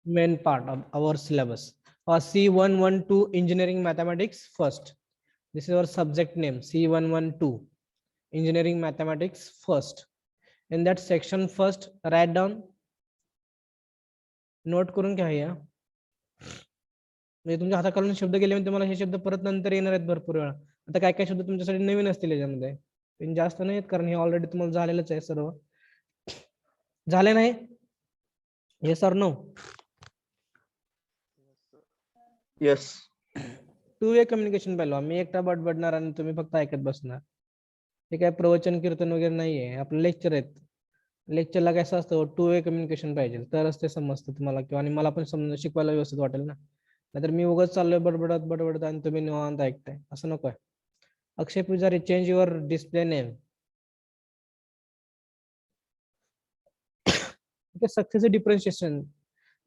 main part of our syllabus. C112 Engineering Mathematics first. This is our subject name, C112 Engineering Mathematics first. In that section first, write down, note करून घ्या या. म्हणजे तुमच्या हाताखालून शब्द गेले म्हणजे तुम्हाला हे शब्द परत नंतर येणार आहेत भरपूर वेळा. आता काय काय शब्द तुमच्यासाठी नवीन असतील याच्यामध्ये, पण जास्त नाही आहेत कारण हे ऑलरेडी तुम्हाला झालेलंच आहे सर्व. झाले नाही? हे sir no. Yes. Two way communication पाहिलं. मी एकटा बडबडणार आणि तुम्ही फक्त ऐकत बसणार. हे काय प्रवचन कीर्तन वगैरे नाहीये, आपलं लेक्चर आहेत. लेक्चरला कसं असतं, टू वे कम्युनिकेशन पाहिजे तरच ते समजतं तुम्हाला, किंवा आणि मला पण समज शिकवायला व्यवस्थित वाटेल ना. नाहीतर मी उगाच चाललोय बडबडत बडबडत आणि तुम्ही निवांत ऐकताय, असं नको आहे. अक्षय पुजारी, change your display name. Okay, successive differentiation.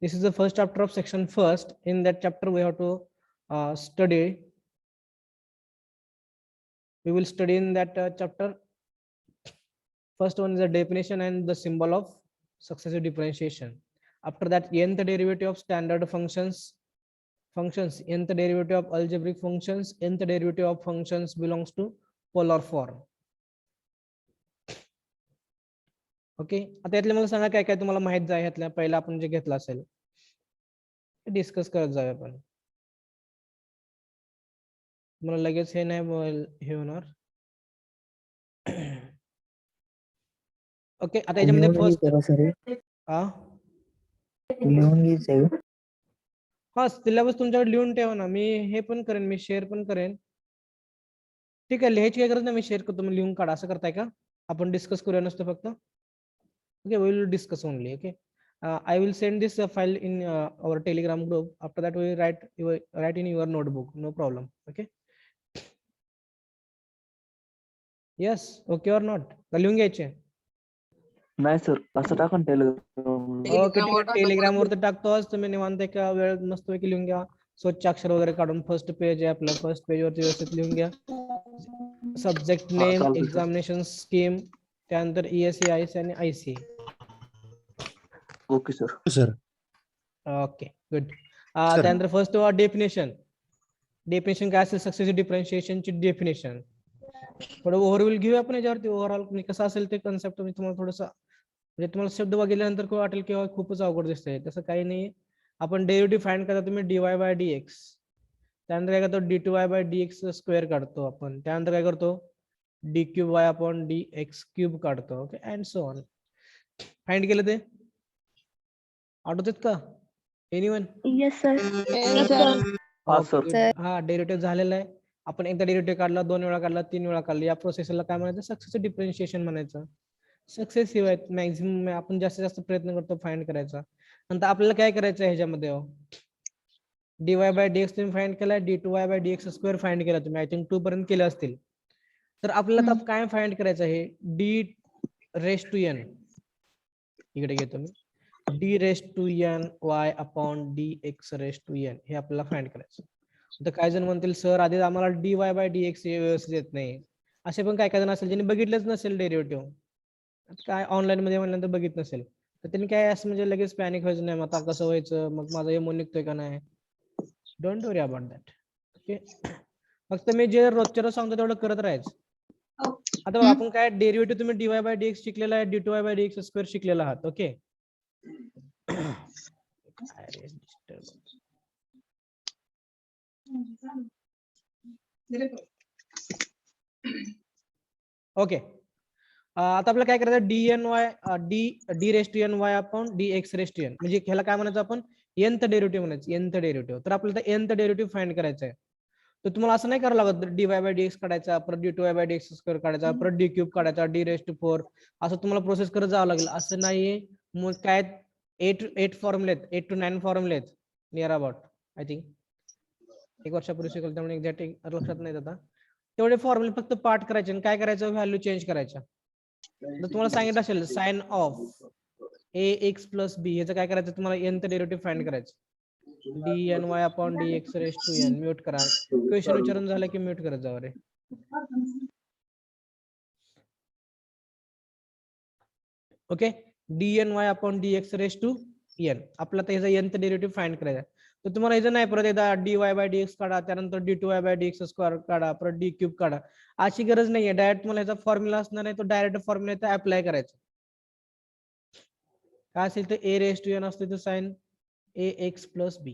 This is the first chapter of section first. In that chapter, we have to study. We will study in that chapter. First one is the definition and the symbol of successive differentiation. After that, nth derivative of standard functions, nth derivative of algebraic functions, nth derivative of functions belongs to polar form. Okay, आता यातले मला सांगा काय काय तुम्हाला माहित आहे यातल्या. पहिला आपण जे घेतलं असेल डिस्कस करत जाऊया आपण. मला लगेच हे नाही हे होणार. ओके, आता याच्यामध्ये फर्स्ट हा सिलेबस तुमच्याकडे लिहून ठेवा ना. मी हे पण करेन, मी शेअर पण करेन. ठीक आहे, लिहायची काय गरज नाही, मी शेअर करतो, मी लिहून काढा. असं करताय का? आपण डिस्कस करूया नसतं फक्त. Okay, we will discuss only. Okay, I will send this file in our Telegram group. After that, we write in your notebook. No problem. Okay. Yes. Okay or not? लिहून घ्यायचे. नाही सर, असं टाकून okay, ठीक आहे. Telegram वर तर टाकतोच. तुम्ही निवांत एका वेळ मस्तपैकी लिहून घ्या. स्वच्छ अक्षर वगैरे काढून फर्स्ट पेज आहे आपलं, फर्स्ट पेज वरती व्यवस्थित लिहून घ्या. सब्जेक्ट नेम, एक्झामिनेशन स्कीम, त्यानंतर ESE, IC आणि IC. Okay sir. Sir okay, good. त्यानंतर फर्स्ट डेफिनेशन. डेफिनेशन काय असेल? सक्सेसिव्ह डिफरन्शिएशनची डेफिनेशन. थोडं ओव्हरव्ह्यू घेऊया आपण याच्यावरती. ओव्हरऑल कसं असेल ते कन्सेप्ट मी तुम्हाला थोडंसं, म्हणजे तुम्हाला शब्द बघितल्यानंतर काय वाटेल की खूपच अवघड दिसतंय. तसं काही नाही. आपण डेरिव्हेटिव्ह फाइंड करता तुम्ही dy/dx. त्यानंतर काय करतो? d2y/dx स्क्वेअर काढतो आपण. त्यानंतर काय करतो? d3y/dx³ काढतो. Okay, and so on. Find केलं ते आठवतात का? एनीवन? Yes sir. हा, डेरिव्हेटिव्ह झालेला आहे. आपण एकदा डेरिव्हेटिव्ह काढला, 2 वेळा काढला, 3 वेळा काढला. या प्रोसेसला काय म्हणायचं? सक्सेसिव्ह डिफरन्शिएशन म्हणायचं. सक्सेसिव्ह आहेत मॅक्झिमम, आपण जास्तीत जास्त प्रयत्न करतो फाइंड करायचा. नंतर आपल्याला काय करायचं आहे ह्याच्यामध्ये? dy/dx तुम्ही फाइंड केला, d2y/dx² फाइंड केला तुम्ही. आय थिंक 2 पर्यंत केले असतील. तर आपल्याला आता काय फाइंड करायचं आहे? d⁻n. इकडे घेतो मी. d⁻ny/dx⁻n हे आपल्याला फाइंड करायचं. तर काय जण म्हणतील सर आधी आम्हाला dy/dx व्यवस्थित येत नाही. असे पण काय काय जण असेल ज्यांनी बघितलंच नसेल डेरिव्हेटिव्ह. काय ऑनलाईन मध्ये म्हणल्यानंतर बघितलं नसेल, तर त्यांनी काय असं म्हणजे लगेच पॅनिक व्हायचं नाही. आता कसं व्हायचं, मग माझा एमओ निघतोय का नाही. Don't worry about that. Okay, फक्त मी जे रोजच्या रोज सांगतो तेवढं करत राहायचं. आता बघा, आपण काय डेरिव्हेटिव्ह तुम्ही dy/dx शिकलेला आहे, d2y/dx² शिकलेला आहात. Okay, okay. आता आपल्याला काय करायचं? d⁻ny/dx⁻n म्हणजे ह्याला काय म्हणायचं आपण? nth डेरिव्हेटिव्ह म्हणायचं. nth derivative. तर आपल्याला nth डेरिव्हेटिव्ह फाइंड करायचं आहे. तर तुम्हाला असं नाही करावं लागत dy/dx काढायचा, परत d2y/dx² काढायचा, परत d³ काढायचा, d⁻⁴ असं तुम्हाला प्रोसेस करत जावं लागेल. असं नाहीये. मग काय 8 फॉर्म्युले आहेत, 8 to 9 फॉर्म्युले आहेत नियर अबाउट. आय थिंक 1 वर्षापूर्वी शिकवलं त्यामुळे एक्झॅक्ट लक्षात नाही आता. तेवढे फॉर्म्युले फक्त पाठ करायचे आणि काय करायचं? व्हॅल्यू चेंज करायच्या. तर तुम्हाला सांगितलं असेल साइन ऑफ ax + b ह्याचं काय करायचं? तुम्हाला nth डेरिव्हेटिव्ह फाइंड करायचं. dny/dx⁻n. म्यूट करा. क्वेश्चन विचारून झालं की म्यूट करत जावा रे. Okay, dny/dx⁻n N. आपला त्याचा nth डेरिव्हेटिव्ह फाइंड करायचा आहे. तर तुम्हाला याचं नाही परत एकदा dy/dx काढा, त्यानंतर d2y/dx स्क्वेअर काढा, परत d क्यूब काढा, अशी गरज नाहीये. डायरेक्ट तुम्हाला याचा फॉर्म्युला असणार आहे, तो डायरेक्ट फॉर्म्युला इथं अप्लाय करायचा. काय असेल तर a रेस टू n असते तर साइन ax प्लस b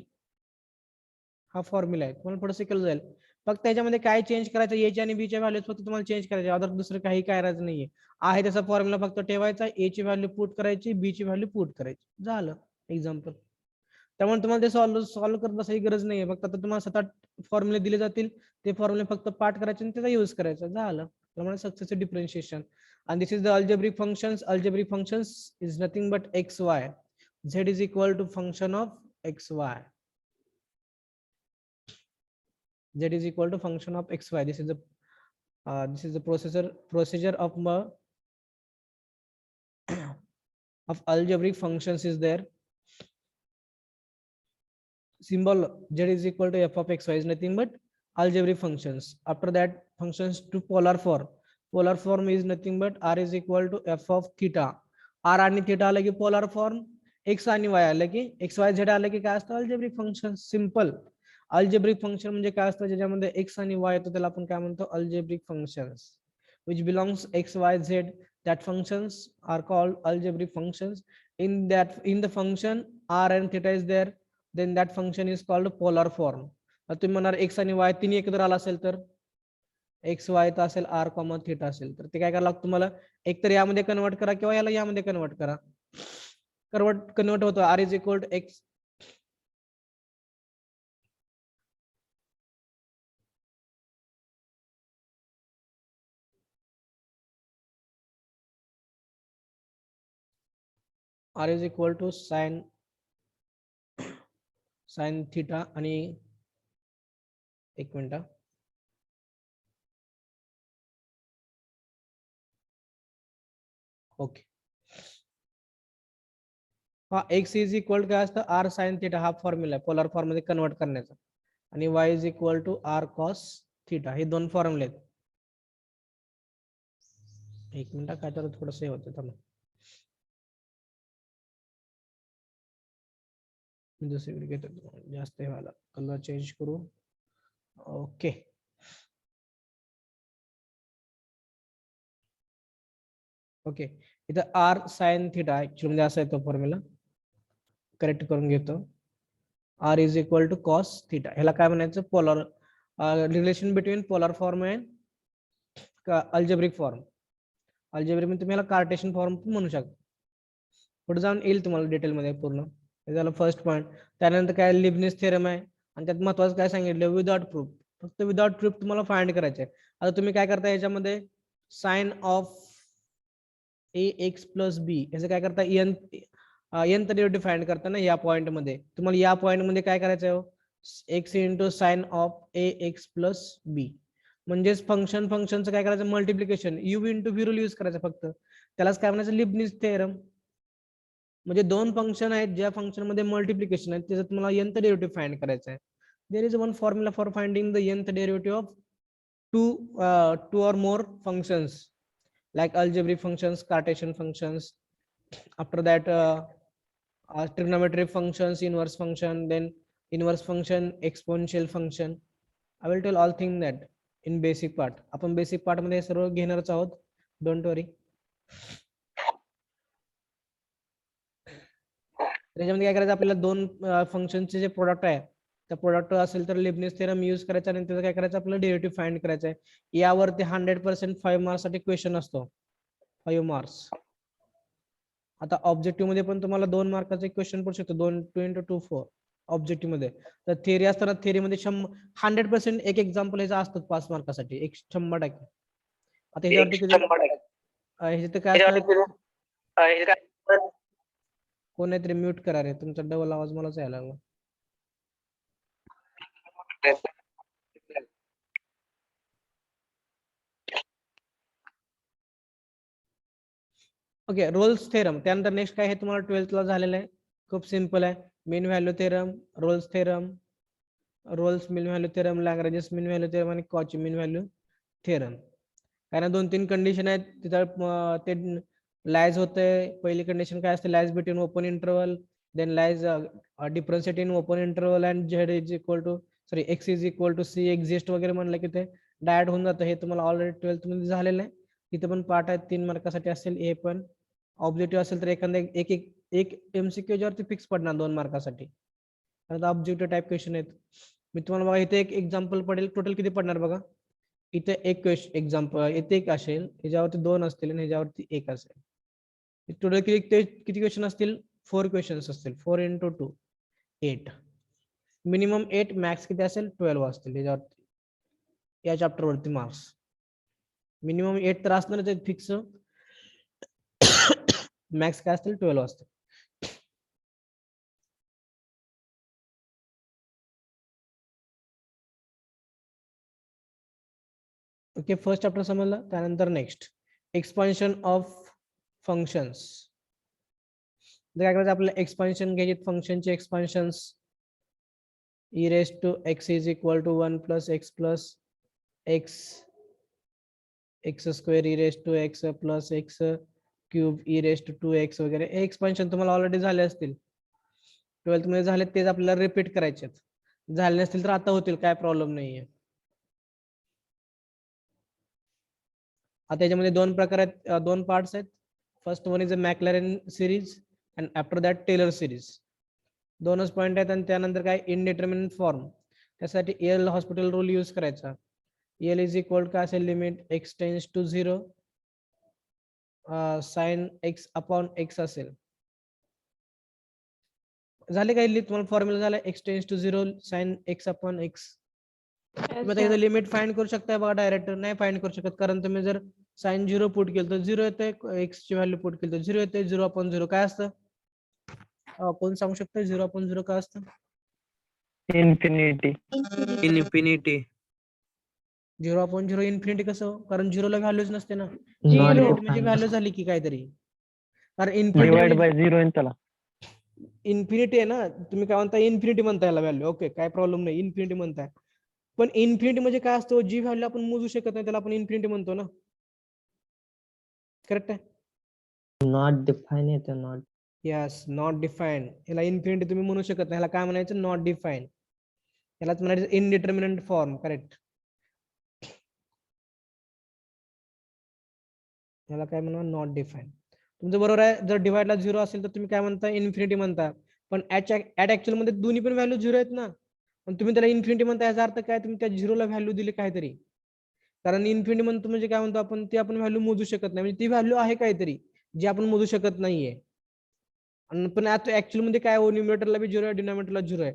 हा फॉर्म्युला आहे. तुम्हाला थोडं शिकलं जाईल. फक्त त्याच्यामध्ये काय चेंज करायचं, a ची आणि b च्या व्हॅल्यूज फक्त तुम्हाला चेंज करायचे, अदर दुसरं काही करायचं नाहीये. आहे त्याचा फॉर्म्युला फक्त ठेवायचा, a ची व्हॅल्यू पुट करायची, b ची व्हॅल्यू पुट करायची, झालं एक्झाम्पल. त्यामुळे तुम्हाला ते सॉल्व्ह करत बसायची गरज नाहीये. फक्त आता तुम्हाला 7-8 फॉर्म्युले दिले जातील, ते फॉर्म्युले फक्त पाठ करायचे आणि त्याचा यूज करायचा, झालं. त्यामुळे successive differentiation. And this is the algebraic functions. Algebraic functions is nothing but xy. Z is equal to function of xy. Z is equal to function of xy. This is the procedure of algebraic functions is there. Symbol Z is equal to f of xy is nothing but algebraic functions. After that, functions to polar form. Polar form is nothing but r is equal to f of theta. r आणि theta आलं की polar form, x आणि y आलं की xy z आलं की काय असतं, algebraic function. Simple. Algebraic function म्हणजे काय असतं, ज्याच्यामध्ये x आणि y येतो त्याला आपण काय म्हणतो, algebraic functions. which belongs x, y, z, that functions are called algebraic functions. In the function r and theta is there, then that function is called polar form. तुम्ही म्हणणार x आणि y तिन्ही एकत्र आला असेल तर एक्स वाय तर असेल, आर कॉमा थिटा असेल तर ते काय करायला लागतं तुम्हाला, एक तर यामध्ये कन्वर्ट करा किंवा याला यामध्ये कन्वर्ट करा. कन्वर्ट होतं, R is equal to X R is equal to sine theta आणि एक मिनिट, ओके. हा एक्स इज इक्वल काय असतं, आर साइन थिटा हा फॉर्म्युला आहे पोलर फॉर्म मध्ये कन्वर्ट करण्याचा, आणि Y is equal to R cos theta, हे दोन फॉर्म्युले आहेत. एक मिनिट, काय तर थोडस हे होतं, थांबा दुसरीकडे घेतो, जास्त हे व्हायला, कलर चेंज करू. Okay, okay. इथं आर साइन थिटा ऍक्च्युअली म्हणजे असा येतो फॉर्म्युला, करेक्ट करून घेतो. R is equal to cos theta, ह्याला काय म्हणायचं, polar relation between polar form and algebraic form. Algebraic मध्ये तुम्ही ह्याला कार्टेशियन फॉर्म पण म्हणू शकता. पुढे जाऊन येईल तुम्हाला डिटेलमध्ये पूर्ण. हे झालं फर्स्ट पॉईंट. त्यानंतर काय लिबनिस थेरम आहे, आणि त्यात महत्वाचं काय सांगितलं, विदाउट प्रूफ. फक्त विदाउट प्रूफ तुम्हाला फाइंड करायचं आहे. आता तुम्ही काय करता याच्यामध्ये, sine of a x plus b, याचं काय करता, nth डेरिव्हेटिव्ह फाइंड करताना या पॉइंट मध्ये तुम्हाला या पॉइंट मध्ये काय करायचं आहे, x into sine of a x plus b. म्हणजेच फंक्शनचं काय करायचं, multiplication u into v rule use करायचं फक्त. त्यालाच काय म्हणायचं, लिबनिस थेरम. म्हणजे दोन फंक्शन आहेत, ज्या फंक्शन मध्ये मल्टिप्लिकेशन आहे त्याचं तुम्हाला nth डेरिव्हेटिव्ह फाइंड करायचं आहे. There is one formula for finding the nth derivative of two or more functions like algebraic functions, Cartesian functions. After that, trigonometric functions, inverse function, then inverse function, exponential function. I will tell all things that in basic part. आपण basic part मध्ये सर्व घेणारच आहोत, don't वरी. त्याच्यामध्ये काय करायचं, आपल्याला दोन फंक्शनचे जे प्रोडक्ट आहे, त्या प्रोडक्ट असेल तर लिबनिस थेरम यूज करायचा, आणि त्याचं काय करायचं, आपल्याला डेरिव्हेटिव्ह फाइंड करायचं आहे. यावरती 100% 5 मार्क्स साठी क्वेश्चन असतो, 5 मार्क्स. आता ऑब्जेक्टिव्ह मध्ये पण तुम्हाला 2 मार्काचा क्वेश्चन पडू शकतो, 2 into 2 4 ऑब्जेक्टिव्ह मध्ये. तर थिअरी असताना थिअरी मध्ये 100% एक एक्झाम्पल ह्याचा असतो 5 मार्कासाठी, 100%. आता ह्याच्यावरती काय कोण आहे तरी म्यूट करा रे, तुमचा डबल आवाज मलाच यायला लागला. Okay, Rolls theorem. त्यानंतर नेक्स्ट काय आहे, तुम्हाला 12th ला झालेलं आहे, खूप सिंपल आहे. Mean value theorem, Rolle's theorem, Rolle's mean value theorem, Lagrange's mean value theorem आणि कॉची मीन व्हॅल्यू थेरम. कारण 2-3 कंडिशन आहेत तिथं ते लायज होते. पहिली कंडिशन काय असते, lies between open interval, then lies differentiate in open interval and z is equal to x is equal to c exist वगैरे म्हणलं की ते डायरेक्ट होऊन जातं. हे तुम्हाला ऑलरेडी 12th मध्ये झालेलं आहे. इथे पण पार्ट आहे 3 मार्कासाठी असेल. हे पण ऑब्जेक्टिव्ह असेल तर एखादा एक एमसीक्यू ज्यावरती फिक्स पडणार 2 मार्कासाठी. आता ऑब्जेक्टिव्ह टाइप क्वेश्चन आहेत. मी तुम्हाला बघा इथे एक एक्झाम्पल पडेल. टोटल किती पडणार बघा. इथे एक एक्झाम्पल इथे एक असेल, ह्याच्यावरती 2 असतील आणि ह्याच्यावरती 1 असेल. टोटल किती क्वेश्चन असतील. 4 क्वेश्चन्स असतील. 4 into 2 8. मिनिमम 8, मॅक्स किती असेल 12 असतील ह्याच्यावरती. या चॅप्टर वरती मार्क्स मिनिमम 8 तर असणारच आहेत फिक्स. मॅक्स काय असतील 12 असतील. ओके, फर्स्ट चॅप्टर समजलं. त्यानंतर नेक्स्ट एक्सपान्शन ऑफ फंक्शन्स. काय करायचं आपल्याला एक्सपान्शन घ्यायचे फंक्शनचे एक्सपान्शन्स. e raised to x is equal to 1 plus x square e raised to x plus x cube e raised to 2x वगैरे हे एक्सपान्शन तुम्हाला ऑलरेडी झाले असतील. 12th मध्ये झाले तेच आपल्याला रिपीट करायचे. झाले नसतील तर आता होतील, काय प्रॉब्लेम नाहीये. आता याच्यामध्ये 2 प्रकार आहेत, 2 पार्ट्स आहेत. First one is a Maclaurin series and after that Taylor series. 2च पॉईंट आहेत. आणि त्यानंतर काय इनडिटर्मिनेट फॉर्म. त्यासाठी एल हॉस्पिटल रूल यूज करायचा. एल इज इक्वल काय असेल limit x tends to 0 sine x upon x असेल. झाले काय तुम्हाला फॉर्म्युला झाला x tends to 0 sine x upon x. तुम्ही लिमिट फाइंड करू शकता बघा. डायरेक्ट नाही फाइंड करू शकत, कारण तुम्ही जर साइन 0 पुट केलं तर 0 येते, एक्स ची व्हॅल्यू पुट केली तर 0 येते. 0 अपॉन 0 काय असतं कोण सांगू शकता. 0 अपॉन 0 काय असतं. इन्फिनिटी. 0 अपॉन 0 इन्फिनिटी कसं, कारण 0 ला व्हॅल्यूच नसते ना. Zero. म्हणजे व्हॅल्यू झाली की काहीतरी. कारण डिवाइड बाय 0 आहे त्याला. इन्फिनिटी आहे ना. तुम्ही काय म्हणता इन्फिनिटी म्हणता याला व्हॅल्यू. ओके, काय प्रॉब्लेम नाही, इन्फिनिटी म्हणताय. पण इन्फिनिटी म्हणजे काय असतो, जी व्हॅल्यू आपण मोजू शकत नाही त्याला आपण इन्फिनिटी म्हणतो ना. करेक्ट आहे. नॉट डिफाइन येतं. Not yes, not defined. याला इन्फिनिटी तुम्ही म्हणू शकत नाही. याला काय म्हणायचं, नॉट डिफाईन्ड. यालाच म्हणायचं इनडिटर्मिनंट फॉर्म. करेक्ट. याला काय म्हणा, नॉट डिफाईन्ड. तुमचं बरोबर आहे. जर डिवाइडला 0 असेल तर तुम्ही काय म्हणता इन्फिनिटी म्हणता. पण ऍट ऍक्च्युअल मध्ये दोन्ही पण व्हॅल्यू 0 आहेत ना. पण तुम्ही त्याला इन्फिनिटी म्हणता, याचा अर्थ काय, तुम्ही त्या 0 ला व्हॅल्यू दिली काहीतरी. कारण इन्फिनिटी म्हणतो म्हणजे काय म्हणतो आपण, ती आपण व्हॅल्यू मोजू शकत नाही. म्हणजे ती व्हॅल्यू आहे काहीतरी जी आपण मोजू शकत नाहीये. पण आता ऍक्च्युअल मध्ये काय, न्यूमरेटरला बी 0 आहे, डिनॉमिनेटरला 0 आहे.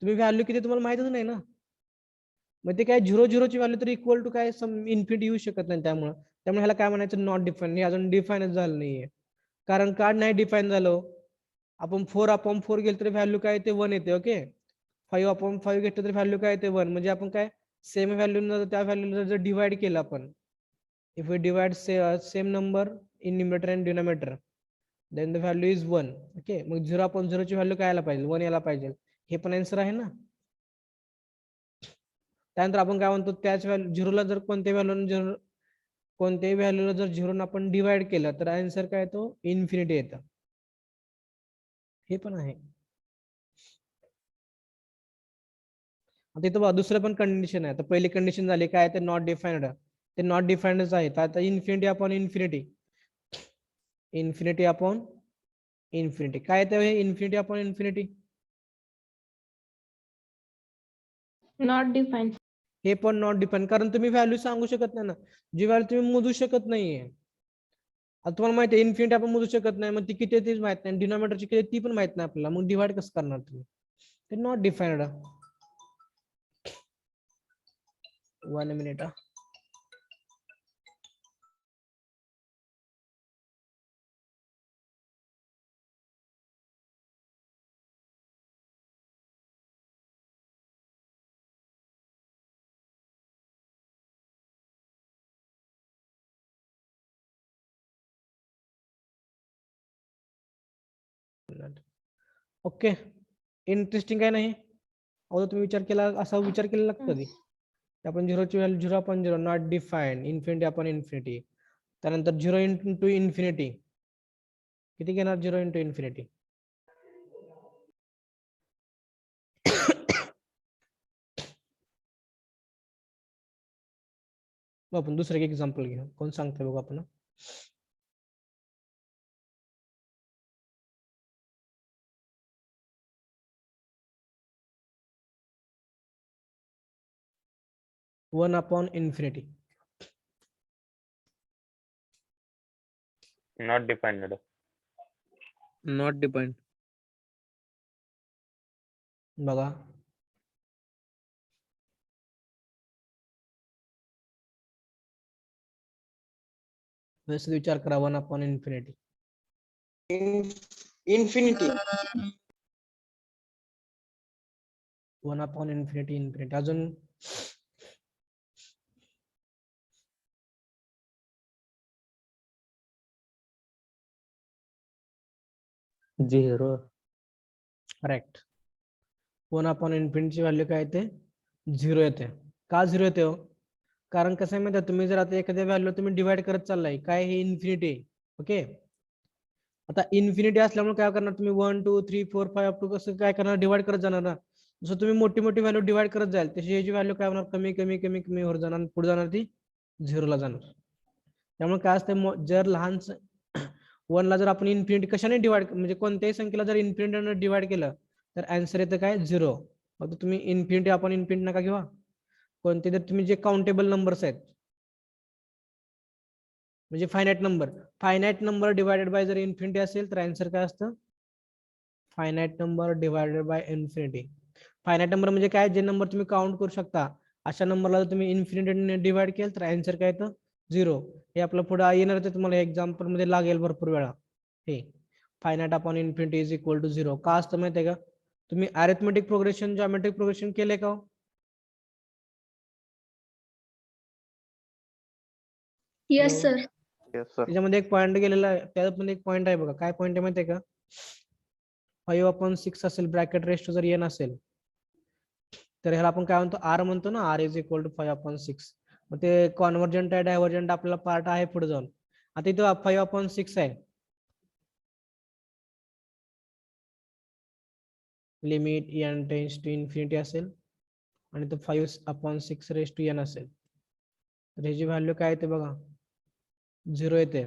तुम्ही व्हॅल्यू किती तुम्हाला माहितच नाही ना. मग ते काय 0 ची व्हॅल्यू तर इक्वल टू काय सम इन्फिनिटी येऊ शकत नाही. त्यामुळे ह्याला काय म्हणायचं, नॉट डिफाईन. हे अजून डिफाईनच झालं नाहीये. कारण कार्ड नाही डिफाईन झालं. आपण 4 अपॉन 4 गेलं तरी व्हॅल्यू काय येते 1 येते. ओके, 5 अपॉन 5 घेतलं तरी व्हॅल्यू काय येते 1. म्हणजे आपण काय सेम व्हॅल्यू त्या व्हॅल्यूला जर डिवाइड केलं आपण, if we divide same number in numerator and denominator then the value is 1. Okay, मग 0 अपॉन 0 ची व्हॅल्यू काय यायला पाहिजे, 1 यायला पाहिजे. हे पण आन्सर आहे ना. त्यानंतर आपण काय म्हणतो, त्याच व्हॅल्यू 0 ला जर कोणत्याही व्हॅल्यूला जर 0 ने आपण डिवाइड केलं तर आन्सर काय येतो, इन्फिनिटी येतं. हे पण आहे. आता इथं बघा दुसरं पण कंडिशन आहे. तर पहिली कंडिशन झाली काय, ते नॉट डिफाईन्ड. ते नॉट डिफाईन्डच आहे. आता infinity upon infinity, infinity upon infinity काय येतं, हे infinity upon infinity not define. हे पण नॉट डिफाईन, कारण तुम्ही व्हॅल्यू सांगू शकत नाही ना, जी व्हॅल्यू तुम्ही मोजू शकत नाहीये. आता तुम्हाला माहिती आहे इन्फिनिटी आपण मोजू शकत नाही, मग ती किती तेच माहित नाही, डिनॉमिनेटरची किती ती पण माहित नाही आपल्याला, मग डिवाइड कसं करणार तुम्ही. ते not defined. 1 minute. Okay, interesting काय नाही. अगोदर तुम्ही विचार केला, असा विचार केलेला कधी आपण 0 ची value 0 upon 0 not define, infinity upon infinity. त्यानंतर 0 इंटू इन्फिनिटी किती घेणार, 0 इंटू इन्फिनिटी आपण दुसरं एक एक्झाम्पल घेऊ. कोण सांगतंय बघू आपण. One upon infinity. Not defined. Not depend. बघा व्यवस्थित विचार करा. One upon infinity. Infinity. One upon infinity infinity. अजून 0. करेक्ट. वन अपॉन इन्फिनिटीची व्हॅल्यू काय येते? 0 येते. का 0 येते हो? कारण कसं आहे माहिती आहे, तुम्ही जर आता एखाद्या व्हॅल्यू तुम्ही डिवाइड करत चाललाय, काय हे इन्फिनिटी आहे. ओके, आता इन्फिनिटी असल्यामुळे काय करणार तुम्ही 1 2 3 4 5 अप टू कसं काय करणार, डिवाइड करत जाणार ना. जसं तुम्ही मोठी मोठी व्हॅल्यू डिवाइड करत जाल तशी याची व्हॅल्यू काय होणार, कमी कमी कमी कमी होत जाणार, पुढे जाणार ती 0 ला जाणार. त्यामुळे काय असतं, जर लहान 1 ला जर आपण इन्फिनिटी कशाने डिवाइड, म्हणजे कोणत्याही संख्येला जर इन्फिनिटी डिवाइड केलं तर आन्सर येतं काय 0. फक्त तुम्ही इन्फिनिटी आपण इन्फिनिटी नका घेवा. कोणते तर तुम्ही जे काउंटेबल नंबर्स आहेत म्हणजे फायनाईट नंबर डिवायडेड बाय जर इन्फिनिटी असेल तर आन्सर काय असतं, finite number divided by infinity. Finite number म्हणजे काय, जे नंबर तुम्ही काउंट करू शकता अशा नंबरला जर तुम्ही इन्फिनिटी डिवाइड केलं तर आन्सर काय येतं 0. हे आपलं पुढे येणार ते तुम्हाला एक्झाम्पल मध्ये लागेल भरपूर वेळा. हे finite upon infinity is equal to 0 का असतं माहिती आहे का? तुम्ही अरिथमेटिक प्रोग्रेशन जॉमेट्रिक प्रोग्रेशन केले का? Yes, sir. Yes, sir. त्याच्यामध्ये एक पॉईंट गेलेला आहे, त्यामध्ये एक पॉईंट आहे बघा. काय पॉईंट आहे माहिती आहे का? 5/6 असेल ब्रॅकेट रेस्ट जर n असेल तर ह्याला आपण काय म्हणतो, r म्हणतो ना. r is equal to 5/6. मग ते कॉन्व्हर्जंट आहे डायव्हर्जंट आपल्याला पार्ट आहे पुढे जाऊन. आता इथं 5/6 आहे, limit n tends to infinity असेल आणि तो 5/6 रेस टू n असेल तर ह्याची व्हॅल्यू काय येते बघा, 0 येते.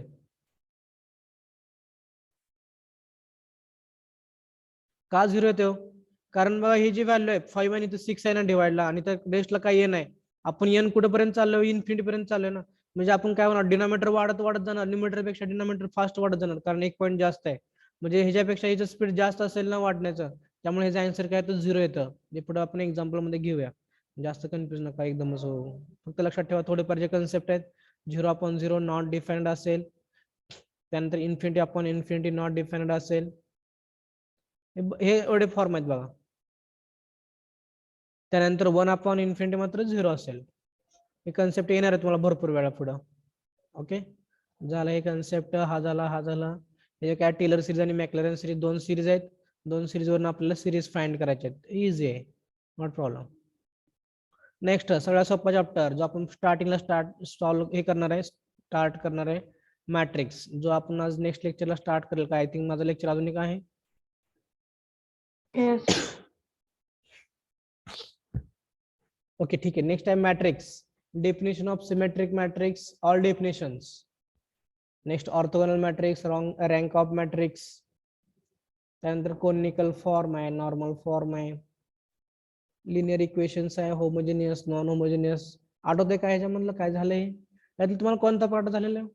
का 0 येते हो? कारण बघा ही जी व्हॅल्यू आहे 5 आणि 6 आहे ना डिवाइडला, आणि त्या रेस्टला काही n आहे. आपण n कुठेपर्यंत चाललोय, इन्फिनिटी पर्यंत चाललोय ना. म्हणजे आपण काय होणार, डिनॉमिनेटर वाढत वाढत जाणार, न्यूमरेटर पेक्षा डिनॉमिनेटर फास्ट वाढत जाणार, कारण एक पॉईंट जास्त आहे. म्हणजे ह्याच्यापेक्षा ह्याचं स्पीड जास्त असेल ना वाढण्याचं, त्यामुळे ह्याचा आन्सर काय येतं 0 येतं. हे पुढे आपण एक्झाम्पल मध्ये घेऊया. जास्त कन्फ्युज नका एकदमच हो. फक्त लक्षात ठेवा थोडेफार जे कन्सेप्ट आहेत, 0/0 नॉट डिफाइंड असेल, त्यानंतर infinity upon infinity not defined असेल, हे एवढे फॉर्म आहेत बघा. त्यानंतर 1/इन्फिनिटी मात्र 0 असेल. हे कन्सेप्ट येणार आहे तुम्हाला भरपूर वेळा पुढं. ओके, झालं हे कन्सेप्ट. हा झाला. हे काय टेलर सिरीज आणि मॅक्लॅरन सिरीज 2 सिरीज आहेत. 2 सिरीज वरून आपल्याला सिरीज फाइंड करायचे आहेत. इझी आहे, नॉट प्रॉब्लेम. नेक्स्ट सगळ्यात सोपा चॅप्टर जो आपण स्टार्टिंगला स्टार्ट करणार आहे मॅट्रिक्स, जो आपण आज नेक्स्ट लेक्चरला स्टार्ट करेल. काय आय थिंक माझं लेक्चर अजून एक आहे. Yes. ओके ठीक आहे. नेक्स्ट आहे matrix, definition of symmetric matrix, all definitions. Next orthogonal matrix, rank of matrix, त्यानंतर कोनिकल फॉर्म आहे, नॉर्मल फॉर्म आहे, लिनियर इक्वेशन्स आहे, होमोजेनियस नॉन होमोजेनियस. आठवतंय काय ह्याच्यामधलं काय झालंय, त्यातलं तुम्हाला कोणता पार्ट झालेला आहे?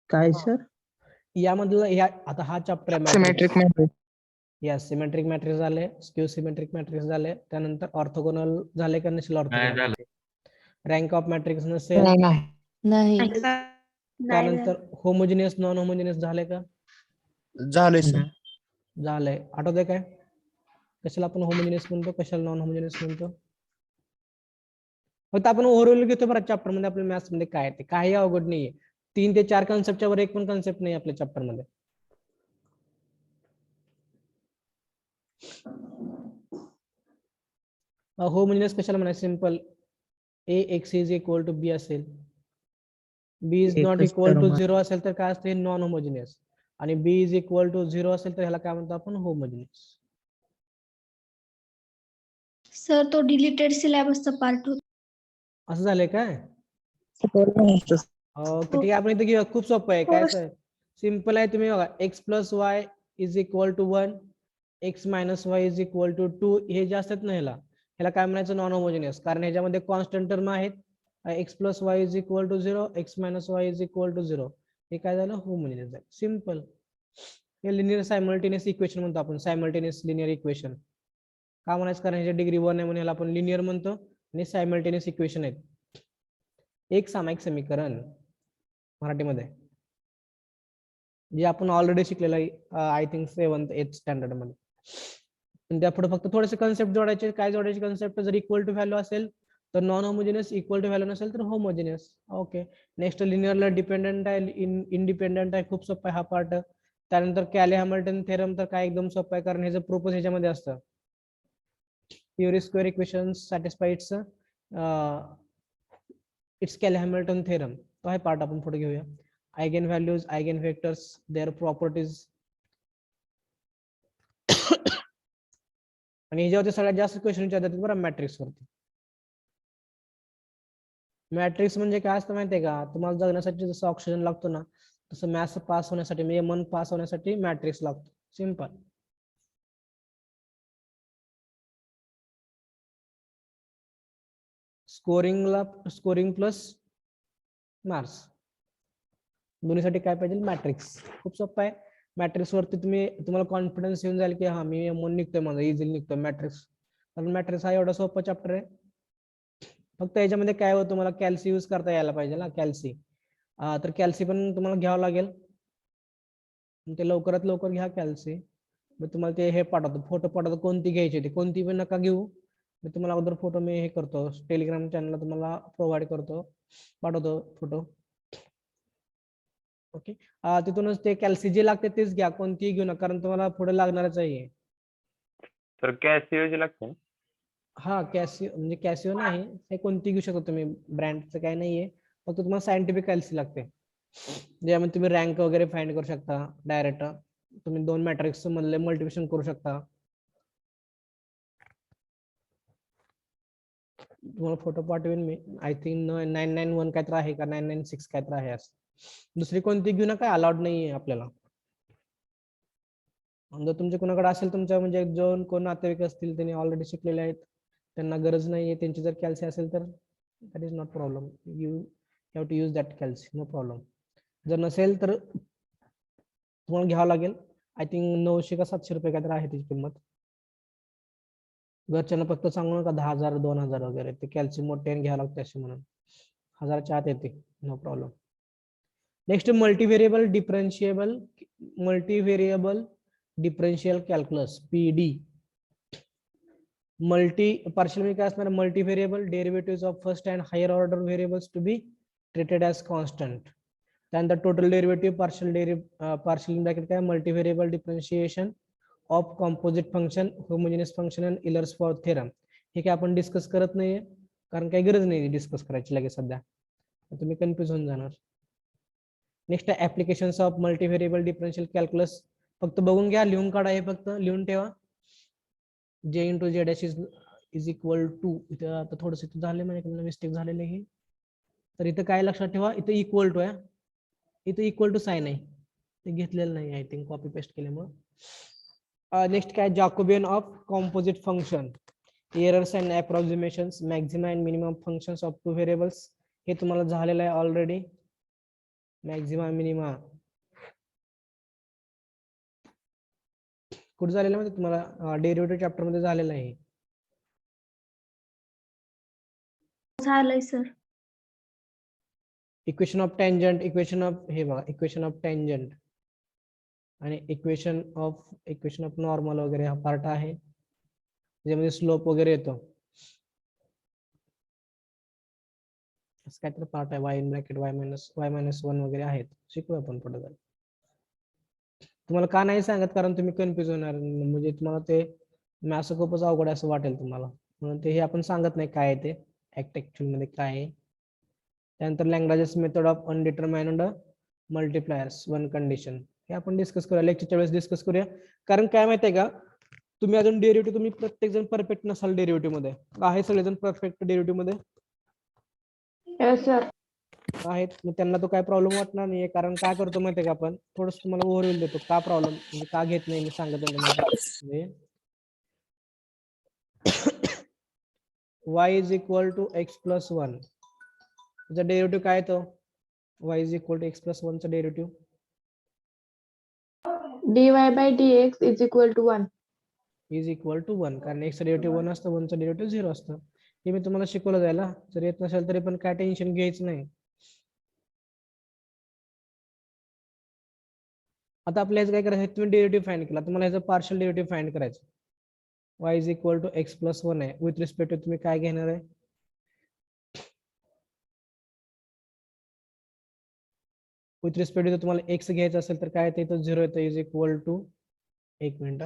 काय सर? यामधलं आता हा चॅप्टर आहे सिमेट्रिक मॅट्रिक्स. या सिमेट्रिक मॅट्रिक्स झाले, स्क्यू सिमेट्रिक मॅट्रिक्स झाले, त्यानंतर ऑर्थोगोनल झाले का नसेल, ऑर्थोगोनल रँक ऑफ मॅट्रिक्स नसेल, नाही. त्यानंतर होमोजेनियस नॉन होमोजेनियस झाले का? झालंय सर. झालंय. आठवतंय काय कशाला आपण होमोजेनियस म्हणतो, कशाला नॉन होमोजेनियस म्हणतो? फक्त आपण ओव्हरऑल घेतो बरं चॅप्टर मध्ये. आपल्या मॅथ्स मध्ये काय ते काही अवघड नाहीये. 3 ते 4 कन्सेप्टच्या वर एक पण कन्सेप्ट नाही आपल्या चॅप्टर मध्ये. होमोजेनियस कशाला म्हणायचं, simple ax is equal to b असेल, b इज नॉट एकच इक्वल टू term 0 असेल तर काय असते, नॉन होमोजेनियस. आणि b इज इक्वल टू 0 असेल तर ह्याला काय म्हणतो आपण, होमोजेनियस. सर तो डिलीटेड सिलेबसचा पार्ट होता. असं झालंय काय? ओके, ठीक आहे. आपण इथे घेऊया. खूप सोपं आहे. काय सिम्पल आहे. तुम्ही बघा, X plus Y is equal to 1, X minus Y is equal to 2. हे जे असतात ना, ह्याला काय म्हणायचं? Non homogeneous. कारण ह्याच्यामध्ये कॉन्स्टंट टर्म आहेत. X plus Y is equal to 0, X minus Y is equal to 0. हे काय झालं? होमोजिनियस आहे. सिम्पल. हे लिनियर सायमल्टेनियस इक्वेशन म्हणतो आपण. सायमल्टेनियस लिनियर इक्वेशन का म्हणायचं? कारण ह्याच्या डिग्री 1 आहे म्हणून याला आपण लिनियर म्हणतो आणि सायमल्टेनियस इक्वेशन आहेत. एक सामायिक समीकरण मराठीमध्ये जे आपण ऑलरेडी शिकलेलं आहे. I think 7th 8th standard मध्ये. त्यापुढे फक्त थोडेसे कन्सेप्ट जोडायचे. काय जोडायचे कन्सेप्ट? जर इक्वल टू व्हॅल्यू असेल तर non homogeneous, equal to value नसेल तर होमोजिनियस. ओके. नेक्स्ट लिनियरला डिपेंडेंट आहे, इंडिपेंडेंट आहे. खूप सोपा आहे हा पार्ट. त्यानंतर कॅले हॅमिल्टन थेरम तर काय एकदम सोपं आहे, कारण ह्याचं प्रूफ ह्याच्यामध्ये असतं. Pure square equation satisfies its Cayley Hamilton theorem. तो आहे पार्ट आपण पुढे घेऊया. Eigenvalues, eigenvectors, their properties. आणि ह्याच्यावरती सगळ्यात जास्त क्वेश्चन विचारतात बरं मॅट्रिक्स वरती. मॅट्रिक्स म्हणजे काय असतं माहितीये का? तुम्हाला जगण्यासाठी जसं ऑक्सिजन लागतो ना, तसं मॅथ्स पास होण्यासाठी, म्हणजे मन पास होण्यासाठी मॅट्रिक्स लागतो. सिंपल. स्कोरिंग प्लस मार्क्स दोन्हीसाठी काय पाहिजे? मॅट्रिक्स. खूप सोपं आहे. मॅट्रिक्स वरती तुम्हाला कॉन्फिडन्स येऊन जाईल की हा मी मन निघतोय, माझा इझिली निघतोय मॅट्रिक्स. कारण मॅट्रिक्स हा एवढा सोपा चॅप्टर आहे. फक्त याच्यामध्ये काय होतं, तुम्हाला कॅल्सी यूज करता यायला पाहिजे ना, कॅल्सी. तर कॅल्सी पण तुम्हाला घ्यावं लागेल. ते लवकरात लवकर घ्या कॅल्सी. मी तुम्हाला ते हे पाठवतो, फोटो पाठवतो, कोणती घ्यायची ती. कोणती पण नका घेऊ. मी तुम्हाला अगोदर फोटो मी हे करतो, टेलिग्राम चॅनलला तुम्हाला प्रोव्हाइड करतो, पाठवतो फोटो. ओके. तिथूनच ते कॅल्सी जे लागते तेच घ्या, कोणतीही घेऊ नका, कारण तुम्हाला पुढे लागणारच आहे. तर कॅसिओ जी लागते. हा, कॅसिओ म्हणजे कॅसिओ नाही, हे कोणती घेऊ शकता तुम्ही, ब्रँडचं काही नाहीये. फक्त तुम्हाला सायंटिफिक कॅल्सी लागते, ज्यामध्ये तुम्ही रँक वगैरे फाइंड करू शकता डायरेक्ट. तुम्ही 2 मॅट्रिक्स मधले मल्टिप्लिकेशन करू शकता. तुम्हाला फोटो पाठवेन मी. आय थिंक 991 काय तर आहे का 996 काय तर आहे असं. दुसरी कोणती घेऊ नका, अलाउड नाहीये आपल्याला. जर तुमच्या कोणाकडे असेल, तुमच्या म्हणजे जो कोण नातेवाईक असतील त्यांनी ऑलरेडी शिकलेले आहेत, त्यांना गरज नाहीये, त्यांची जर कॅल्सी असेल तर that is not problem. You have to use that कॅल्सी, नो प्रॉब्लेम. जर नसेल तर तुम्हाला घ्यावं लागेल. आय थिंक 900 का 700 रुपये काय तर आहे त्याची किंमत. घरच्यांना फक्त सांगू नका 10,000 2,000 वगैरे, ते कॅल्सी मोठे घ्यावं लागते असे म्हणून. 1000च्या आत येते, no problem. Next multivariable differential calculus, PD. Partial म्हणजे काय असणार? Multivariable derivative of first and higher order variables to be treated as constant. त्यानंतर टोटल डेरिव्हेटिव्ह, पार्शियल ब्रॅकेट काय, multivariable differentiation of composite function, homogeneous function and Euler's for theorem. हे काय आपण discuss करत नाहीये, कारण काही गरज नाही डिस्कस करायची लगेच सध्या, तुम्ही कन्फ्युज होऊन जाणार. Next applications of multivariable differential calculus. फक्त बघून घ्या, लिहून काढा, हे फक्त लिहून ठेवा. जे इंटू जे डॅश इज इक्वल टू, इथं आता थोडस झाले म्हणजे मिस्टेक झालेले हे. तर इथं काय लक्षात ठेवा, इथं इक्वल टू आहे, इथं इक्वल टू साइन आहे, ते घेतलेलं नाही आय थिंक, कॉपी पेस्ट केल्यामुळे. नेक्स्ट काय, Jacobian of composite function, errors and approximations, maxima and minimum functions of 2 variables. हे तुम्हाला झालेलं आहे ऑलरेडी. मॅक्झिमा मिनिमा कुठे झालेलं म्हणजे तुम्हाला डेरिव्हेटिव्ह चॅप्टर मध्ये झालेलं आहे. झालंय sir. Equation of tangent, equation of, हे बघा, इक्वेशन ऑफ टेंजंट आणि इक्वेशन ऑफ नॉर्मल वगैरे हा पार्ट आहे, ज्यामध्ये स्लोप वगैरे येतो. असं काहीतरी पार्ट आहे, Y in bracket y minus 1 वगैरे आहेत, शिकू आपण पुढे जाऊन. तुम्हाला का नाही सांगत, कारण तुम्ही कन्फ्युज होणार, म्हणजे तुम्हाला ते मॅथ्स खूपच अवघड असं वाटेल तुम्हाला, म्हणून ते हे आपण सांगत नाही काय आहे ते ऍक्च्युअल मध्ये काय आहे. त्यानंतर languages method of undetermined multipliers one condition, हे आपण डिस्कस करूया, लेक्चरच्या वेळेस डिस्कस करूया. कारण काय माहितीये का, तुम्ही अजून डेरिव्हेटिव्ह तुम्ही प्रत्येक जण परफेक्ट नसाल डेरिव्हेटिव्ह मध्ये, आहे सगळेजण परफेक्ट डेरिव्हेटिव्ह मध्ये येस सर. आहेत, मग त्यांना तो काय प्रॉब्लेम वाटणार नाहीये. कारण काय करतो माहितीये का आपण, थोडस तुम्हाला ओव्हरव्ह्यू देतो का प्रॉब्लेम म्हणजे का घेत नाही मी सांगत नंतर. म्हणजे y is equal to x plus one, त्याचा डेरिव्हेटिव्ह काय येतो? y is equal to x plus one चा derivative dy/dx is equal to 1. Is equal to one, कारण एक्स डेरिव्हेटिव्ह वन असतं, वनचं डेरिव्हेटिव्ह झिरो असतं. हे मी तुम्हाला शिकवलं जायला, जर येत नसेल तरी पण काय टेन्शन घ्यायचं नाही. आता आपल्याला काय करायचं, तुम्ही डेरिव्हेटिव्ह फाइंड केला, तुम्हाला ह्याचं पार्शियल डेरिव्हेटिव्ह फाइंड करायचं. y is equal to x plus one आहे, विथ रिस्पेक्ट टू तुम्ही काय घेणार आहे, विथ रिस्पेक्ट टू तुम्हाला एक्स घ्यायचं असेल तर काय येतं, झिरो येतं, इज इक्वल टू, एक मिनिट,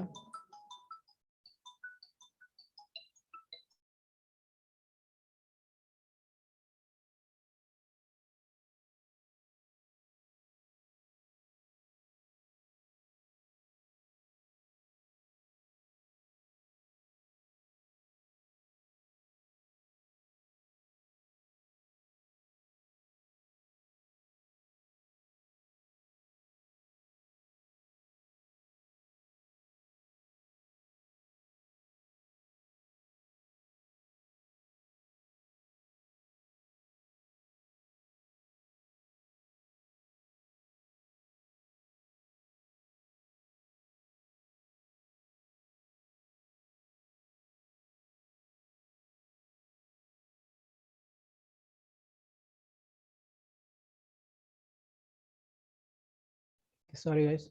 सॉरी गाईस.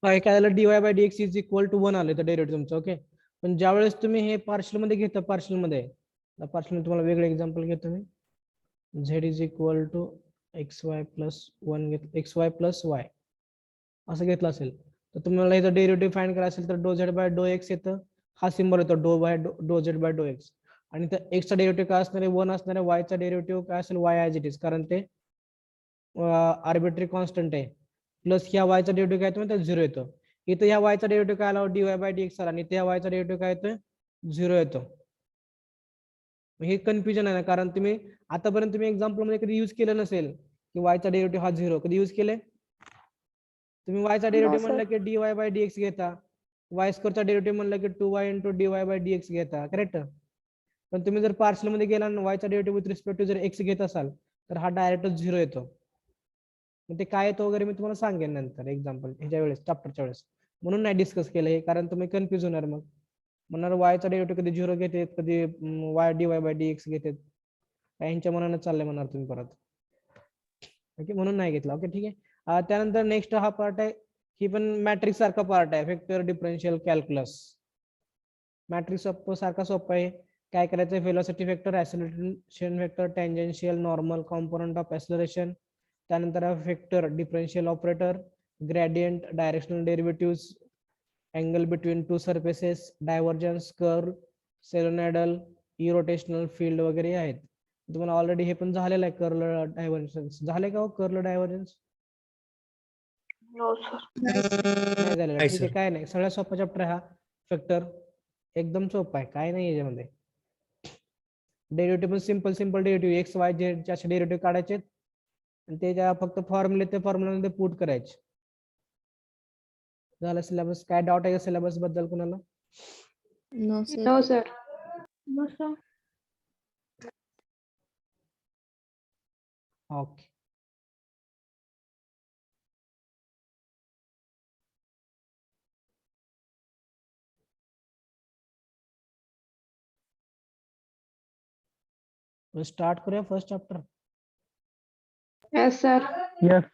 काय झालं, dy/dx is equal to one आले तर डेरिव्हेटिव्ह तुमचं. ओके, पण ज्या वेळेस तुम्ही हे पार्शियल मध्ये घेता, पार्शियल मध्ये तुम्हाला वेगळं एक्झाम्पल घेतो मी, z is equal to X Y plus one घेत, एक्स वाय प्लस वाय असं घेतलं असेल तर तुम्हाला याचं डेरिव्हेटिव्ह फाइंड करायचं असेल तर डो झेड बाय डो एक्स येतं, हा सिम्बॉल येतो डो झेड बाय डो एक्स, आणि त्या एक्सचा डेरिव्हेटिव्ह काय असणार आहे, वन असणार आहे, वायचा डेरिव्हेटिव्ह काय असेल, वाय ॲज इट इज, कारण ते आर्बिट्ररी कॉन्स्टंट आहे, प्लस ह्या वायचा डेरिव्हेटिव्ह काय येतो, झिरो येतो. इथं ह्या वायचा डेरिव्हेटिव्ह काय आला, dy/dx आला, आणि त्या वायचा डेरिव्हेटिव्ह काय येतोय, झिरो येतो. हे कन्फ्युजन आहे ना, कारण तुम्ही आतापर्यंत तुम्ही एक्झाम्पल मध्ये कधी युज केलं नसेल की वायचा डेरिव्हेटिव्ह हा झिरो, कधी युज केले तुम्ही? वायचा डेरिव्हेटिव्ह म्हणलं की dy/dx घेता, वाय स्क्वेअरचा डेरिव्हेटिव्ह म्हणलं की 2y इंटू dy/dx घेता, करेक्ट. पण तुम्ही जर पार्शियल मध्ये गेला आणि वायचा डेरिव्हेटिव्ह विथ रिस्पेक्ट टू जर एक्स घेत असाल तर हा डायरेक्ट झिरो येतो. मग ते काय येतो वगैरे मी तुम्हाला सांगेन नंतर एक्झाम्पल ह्याच्या वेळेस, चॅप्टरच्या वेळेस, म्हणून नाही डिस्कस केलं हे, कारण तुम्ही कन्फ्युज होणार. मग म्हणणार वायचा डेरिव्हेटिव्ह कधी झिरो घेते, कधी वाय dy/dx घेते, यांच्या मनानं चाललंय म्हणणार तुम्ही परत. ओके, म्हणून नाही घेतला. ओके, ठीक आहे. त्यानंतर नेक्स्ट हा पार्ट आहे, ही पण मॅट्रिक्स सारखा पार्ट आहे, वेक्टर डिफरन्शियल कॅल्क्युलस. मॅट्रिक्स सारखा सोपा आहे. काय करायचं, velocity vector, acceleration vector, tangential, normal, component of acceleration, त्यानंतर vector, differential operator, gradient, directional derivatives, angle between two surfaces, divergence, curve, solenoidal, irrotational field वगैरे आहेत. तुम्हाला ऑलरेडी हे पण झालेलं आहे, कर्ल डायव्हर्जन्स झाले का हो, कर्ल डायव्हर्जन्स नो सर. नाही झालेलं, नाही, ठीक आहे, sir. काय नाही, सगळ्यात सोपा चॅप्टर हा वेक्टर, एकदम सोपा आहे, काय नाही याच्यामध्ये. डेरिव्हेटिव्ह पण simple derivative, x Y Z चे असे डेरिव्हेटिव्ह काढायचे आणि ते ज्या फक्त फॉर्म्युले ते फॉर्म्युला पुट करायचे. झालं सिलेबस. काय डाऊट आहे का सिलेबस बद्दल कुणाला? No sir. ओके, स्टार्ट करूया first chapter. Yes sir. Yes.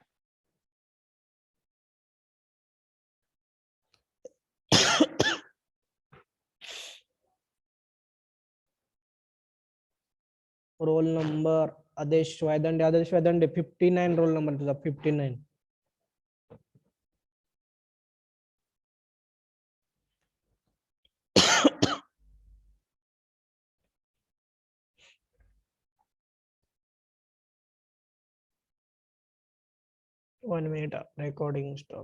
Roll number Aadesh Waydande, 59 roll number तुझा, 59. One minute, recording stop.